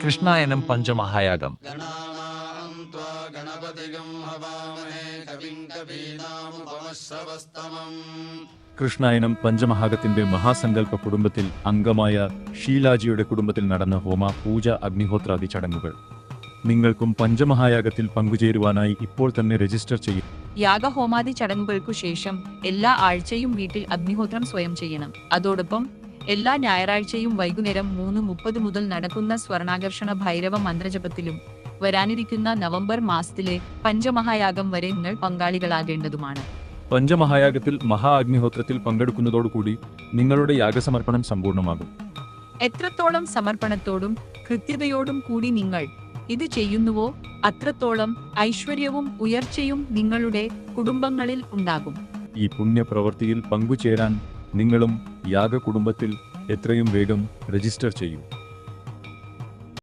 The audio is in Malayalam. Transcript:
കൃഷ്ണായനം പഞ്ചമഹായാഗം. കൃഷ്ണായനം പഞ്ചമഹാഗത്തിന്റെ മഹാസങ്കല്പ കുടുംബത്തിൽ അംഗമായ ഷീലാജിയുടെ കുടുംബത്തിൽ നടന്ന ഹോമ, പൂജ, അഗ്നിഹോത്രാദി ചടങ്ങുകൾ. നിങ്ങൾക്കും പഞ്ചമഹായാഗത്തിൽ പങ്കുചേരുവാനായി ഇപ്പോൾ തന്നെ രജിസ്റ്റർ ചെയ്യും. യാഗഹോമാദി ചടങ്ങുകൾക്കു ശേഷം എല്ലാ ആഴ്ചയും വീട്ടിൽ അഗ്നിഹോത്രം സ്വയം ചെയ്യണം. അതോടൊപ്പം എല്ലാ ഞായറാഴ്ചയും വൈകുന്നേരം 3:30 മുതൽ നടക്കുന്ന സ്വർണാകർഷണ ഭൈരവ മന്ത്രജപത്തിലും വരാനിരിക്കുന്ന നവംബർ മാസത്തിലെ പഞ്ചമഹായാഗം വരെ നിങ്ങൾ പങ്കാളികളാകേണ്ടതുമാണ്. പഞ്ചമഹായാഗത്തിൽ മഹാ അഗ്നിഹോത്രത്തിൽ പങ്കെടുക്കുന്നതോടുകൂടി നിങ്ങളുടെ യാഗസമർപ്പണം സമ്പൂർണ്ണമാകും. എത്രത്തോളം സമർപ്പണത്തോടും കൃത്യതയോടും കൂടി നിങ്ങൾ ഇത് ചെയ്യുന്നുവോ അത്രത്തോളം ഐശ്വര്യവും ഉയർച്ചയും നിങ്ങളുടെ കുടുംബങ്ങളിൽ ഉണ്ടാകും. ഈ പുണ്യപ്രവൃത്തിയിൽ പങ്കുചേരാൻ നിങ്ങളും യാഗ കുടുംബത്തിൽ എത്രയും വേഗം രജിസ്റ്റർ ചെയ്യൂ.